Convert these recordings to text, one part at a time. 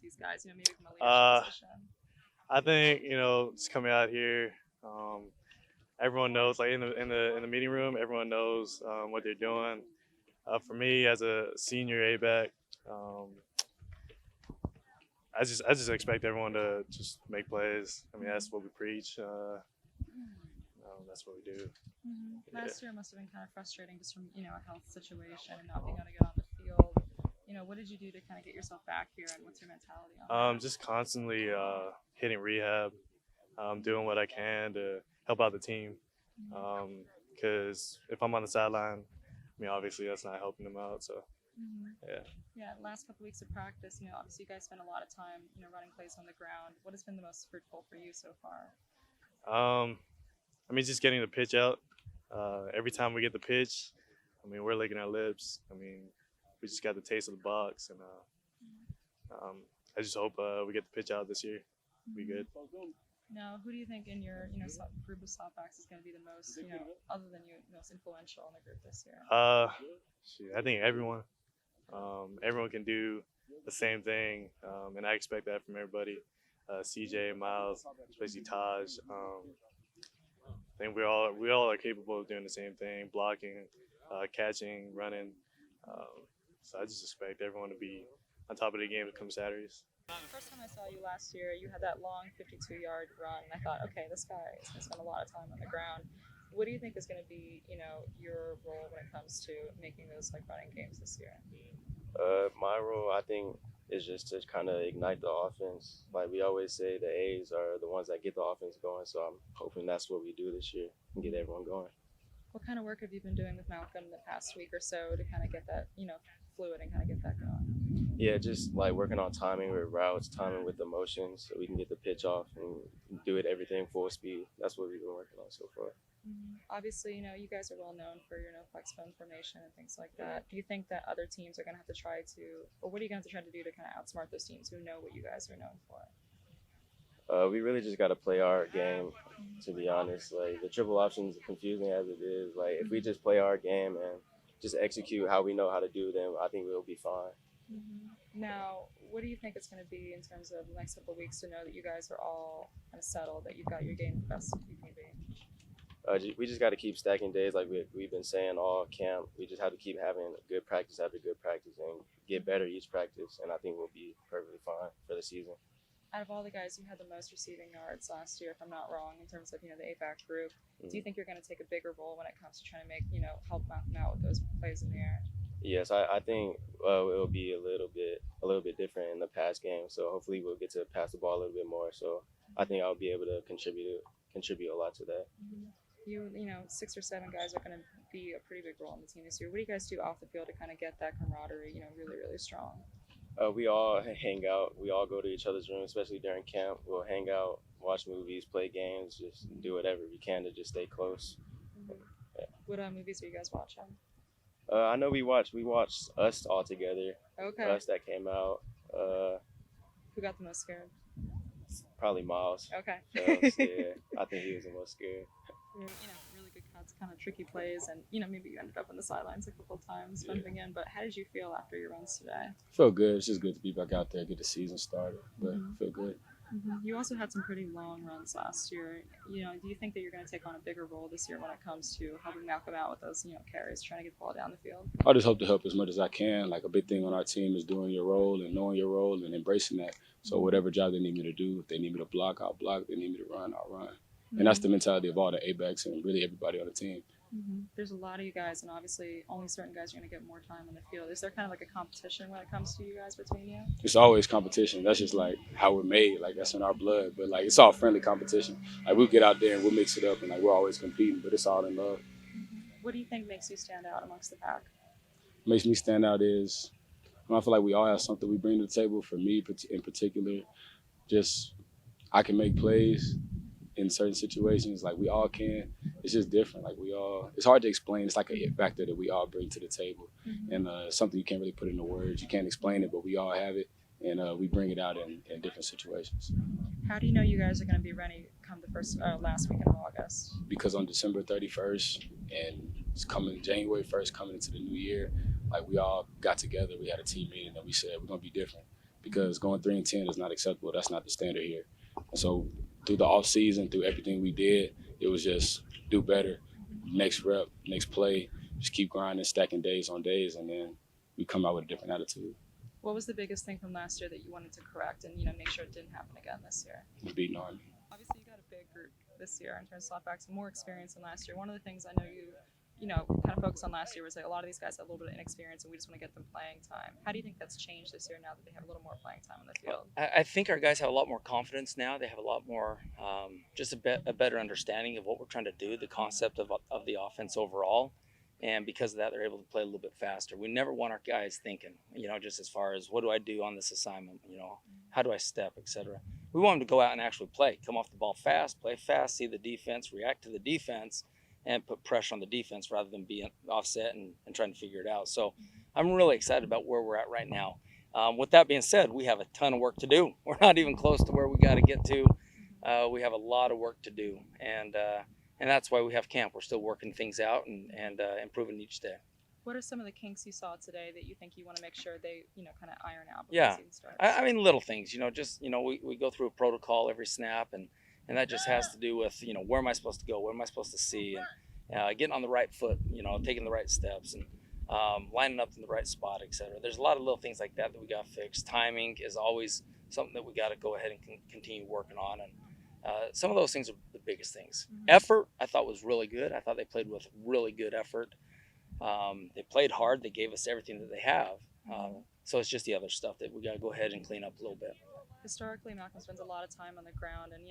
these guys? Maybe from a Uh, leadership position. I think just coming out here, everyone knows. Like in the meeting room, everyone knows what they're doing. For me, as a senior A back, um, I just expect everyone to just make plays. I mean, that's what we preach. That's what we do. Yeah. Last year must have been kind of frustrating just from a health situation and not being able to get on the field. What did you do to kind of get yourself back here, and what's your mentality on that? Just constantly hitting rehab, doing what I can to help out the team. Because if I'm on the sideline, I mean, obviously that's not helping them out. So, yeah. Yeah, last couple weeks of practice, obviously you guys spend a lot of time, running plays on the ground. What has been the most fruitful for you so far? I mean, just getting the pitch out. Every time we get the pitch, I mean, we're licking our lips. I mean, we just got the taste of the box, and I just hope we get the pitch out this year. Be good. Now, who do you think in your group of Slotbacks is going to be the most, other than you, most influential in the group this year? I think everyone. Everyone can do the same thing, and I expect that from everybody. CJ, Myles, especially Taj. I think we all are capable of doing the same thing: blocking, catching, running. So I just expect everyone to be on top of the game come Saturdays. The first time I saw you last year, you had that long 52-yard run, and I thought, okay, this guy is going to spend a lot of time on the ground. What do you think is going to be, your role when it comes to making those running games this year? My role, I think, is just to kind of ignite the offense. Like we always say, the A's are the ones that get the offense going. So I'm hoping that's what we do this year and get everyone going. What kind of work have you been doing with Malcolm the past week or so to kind of get that, fluid and kind of get that going? Yeah, just like working on timing with routes, timing with the motions, so we can get the pitch off and do it everything full speed. That's what we've been working on so far. Obviously, you guys are well known for your flex bone formation and things like that. Do you think that other teams are going to have to try to, or what are you going to have to try to do to kind of outsmart those teams who know what you guys are known for? We really just got to play our game, to be honest. Like the triple options, confusing as it is, like if we just play our game and just execute how we know how to do them, I think we'll be fine. Now, what do you think it's going to be in terms of the next couple of weeks to know that you guys are all kind of settled, that you've got your game the best you can be? We just got to keep stacking days like we've been saying all camp. We just have to keep having good practice after good practice and get better each practice, and I think we'll be perfectly fine for the season. Out of all the guys, you had the most receiving yards last year, if I'm not wrong, in terms of the A-back group. Do you think you're going to take a bigger role when it comes to trying to make help Malcolm out with those plays in the air? Yes, I think it'll be a little bit different in the pass game. So hopefully we'll get to pass the ball a little bit more. So I think I'll be able to contribute a lot to that. You 6 or 7 guys are going to be a pretty big role in the team this year. What do you guys do off the field to kind of get that camaraderie, really, really strong? We all hang out. We all go to each other's room, especially during camp. We'll hang out, watch movies, play games, just do whatever we can to just stay close. Yeah. What movies are you guys watching? I know we watched Us all together. Okay. Us that came out. Who got the most scared? Probably Myles. Okay. Fells, yeah, I think he was the most scared. Really good cuts, kind of tricky plays, and maybe you ended up on the sidelines a couple of times bumping in. But how did you feel after your runs today? Felt good. It's just good to be back out there, get the season started. But feel good. You also had some pretty long runs last year. Do you think that you're going to take on a bigger role this year when it comes to helping Malcolm out with those carries, trying to get the ball down the field? I just hope to help as much as I can. Like a big thing on our team is doing your role and knowing your role and embracing that. So whatever job they need me to do, if they need me to block, I'll block. If they need me to run, I'll run. And that's the mentality of all the A-backs and really everybody on the team. There's a lot of you guys, and obviously only certain guys are going to get more time on the field. Is there kind of like a competition when it comes to you guys between you? It's always competition. That's just like how we're made. Like that's in our blood. But like it's all friendly competition. Like we'll get out there and we'll mix it up, and like we're always competing, but it's all in love. What do you think makes you stand out amongst the pack? What makes me stand out is I feel like we all have something we bring to the table. For me in particular, just I can make plays in certain situations, like we all can. It's just different. Like it's hard to explain. It's like a hit factor that we all bring to the table, and something you can't really put into words. You can't explain it, but we all have it, and we bring it out in different situations. How do you know you guys are going to be ready come the last weekend of August? Because on December 31st and it's coming January 1st, coming into the new year, like we all got together. We had a team meeting and we said we're gonna be different. because going 3-10 is not acceptable. That's not the standard here. And so through the off season, through everything we did, it was just do better, next rep, next play, just keep grinding, stacking days on days, and then we come out with a different attitude. What was the biggest thing from last year that you wanted to correct and make sure it didn't happen again this year? Beating Army. Obviously, you got a big group this year in terms of slotbacks, more experience than last year. One of the things I know you kind of focused on last year was like a lot of these guys have a little bit of inexperience and we just want to get them playing time. How do you think that's changed this year now that they have a little more playing time on the field? I think our guys have a lot more confidence now. They have a lot more, just a better understanding of what we're trying to do, the concept of the offense overall. And because of that, they're able to play a little bit faster. We never want our guys thinking, just as far as what do I do on this assignment, how do I step, etc. We want them to go out and actually play, come off the ball fast, play fast, see the defense, react to the defense, and put pressure on the defense rather than being offset and trying to figure it out. So I'm really excited about where we're at right now. With that being said, we have a ton of work to do. We're not even close to where we got to get to. We have a lot of work to do, and that's why we have camp. We're still working things out and improving each day. What are some of the kinks you saw today that you think you want to make sure they, kind of iron out before Yeah, the season starts? I mean little things, we go through a protocol every snap, and that just has to do with, where am I supposed to go? What am I supposed to see? And getting on the right foot, taking the right steps and lining up in the right spot, etc. There's a lot of little things like that we got fixed. Timing is always something that we got to go ahead and continue working on. And some of those things are the biggest things. Mm-hmm. Effort, I thought was really good. I thought they played with really good effort. They played hard. They gave us everything that they have. So it's just the other stuff that we got to go ahead and clean up a little bit. Historically, Malcolm spends a lot of time on the ground, and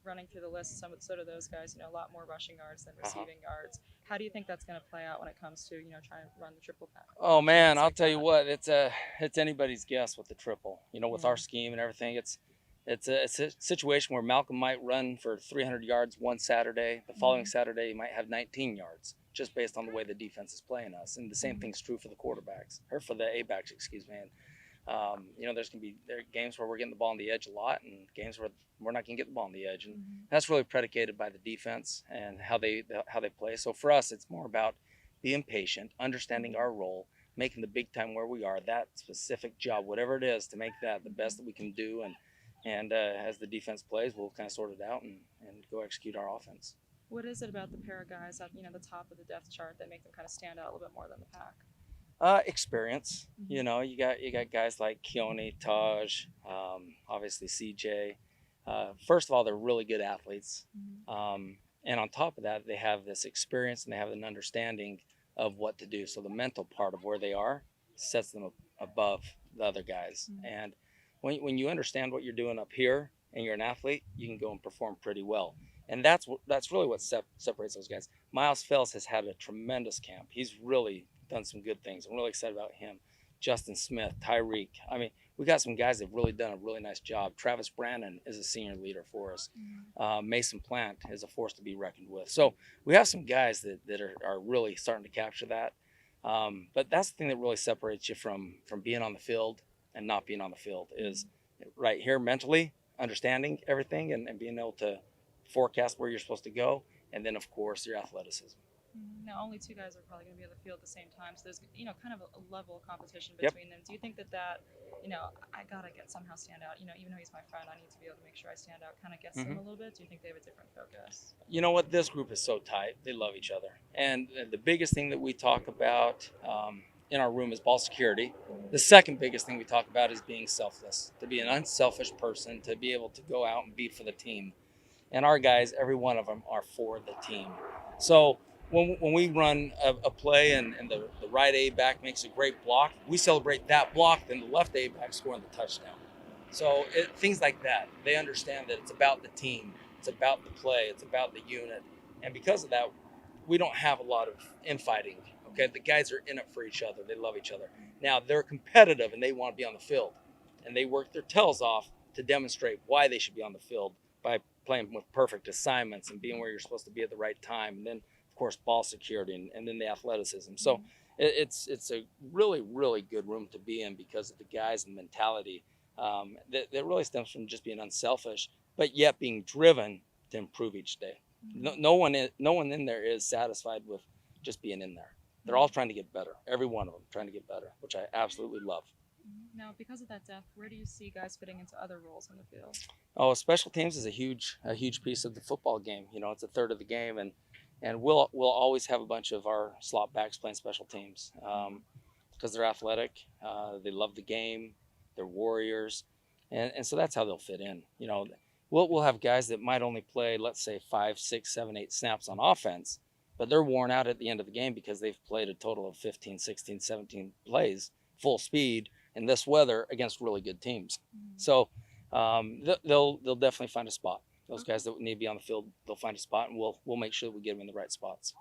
running through the list, so do those guys. A lot more rushing yards than receiving yards. How do you think that's going to play out when it comes to trying to run the triple pass? Oh man, I'll tell you what, it's anybody's guess with the triple. With our scheme and everything, it's a situation where Malcolm might run for 300 yards one Saturday. The following Saturday, he might have 19 yards, just based on the way the defense is playing us. And the same thing's true for the quarterbacks, or for the A-backs, excuse me. And, there's going to be games where we're getting the ball on the edge a lot, and games where we're not going to get the ball on the edge. And that's really predicated by the defense and how they play. So for us, it's more about being patient, understanding our role, making the big time where we are, that specific job, whatever it is, to make that the best that we can do. And as the defense plays, we'll kind of sort it out and go execute our offense. What is it about the pair of guys at the top of the depth chart that make them kind of stand out a little bit more than the pack? Experience. You got guys like Keoni, Taj, obviously CJ. First of all, they're really good athletes, and on top of that, they have this experience and they have an understanding of what to do. So the mental part of where they are sets them above the other guys. And when you understand what you're doing up here and you're an athlete, you can go and perform pretty well. And that's really what separates those guys. Myles Fells has had a tremendous camp. He's really done some good things. I'm really excited about him. Justin Smith, Tyreek. I mean, we got some guys that have really done a really nice job. Travis Brandon is a senior leader for us. Mason Plant is a force to be reckoned with. So we have some guys that are really starting to capture that. But that's the thing that really separates you from being on the field and not being on the field, is right here mentally, understanding everything and being able to forecast where you're supposed to go, and then of course your athleticism. Now, only two guys are probably going to be on the field at the same time, so there's kind of a level of competition between them. Do you think that I gotta somehow stand out? Even though he's my friend, I need to be able to make sure I stand out. Kind of gets them a little bit. Do you think they have a different focus? You know what? This group is so tight. They love each other, and the biggest thing that we talk about in our room is ball security. The second biggest thing we talk about is being selfless, to be an unselfish person, to be able to go out and be for the team. And our guys, every one of them, are for the team. So when we run a play and the right A-back makes a great block, we celebrate that block, then the left A-back scoring the touchdown. So things like that. They understand that it's about the team, it's about the play, it's about the unit. And because of that, we don't have a lot of infighting. Okay, the guys are in it for each other. They love each other. Now, they're competitive and they want to be on the field. And they work their tails off to demonstrate why they should be on the field by playing with perfect assignments and being where you're supposed to be at the right time. And then, of course, ball security and then the athleticism. So it's a really, really good room to be in because of the guys and mentality that really stems from just being unselfish, but yet being driven to improve each day. No one in there is satisfied with just being in there. They're all trying to get better. Every one of them trying to get better, which I absolutely love. Now, because of that depth, where do you see guys fitting into other roles on the field? Oh, special teams is a huge piece of the football game. You know, it's a third of the game, and we'll always have a bunch of our slot backs playing special teams because they're athletic, they love the game, they're warriors, and so that's how they'll fit in. You know, we'll have guys that might only play, let's say, 5, 6, 7, 8 snaps on offense, but they're worn out at the end of the game because they've played a total of 15, 16, 17 plays full speed in this weather against really good teams. So they'll definitely find a spot. Those guys that need to be on the field, they'll find a spot, and we'll make sure that we get them in the right spots.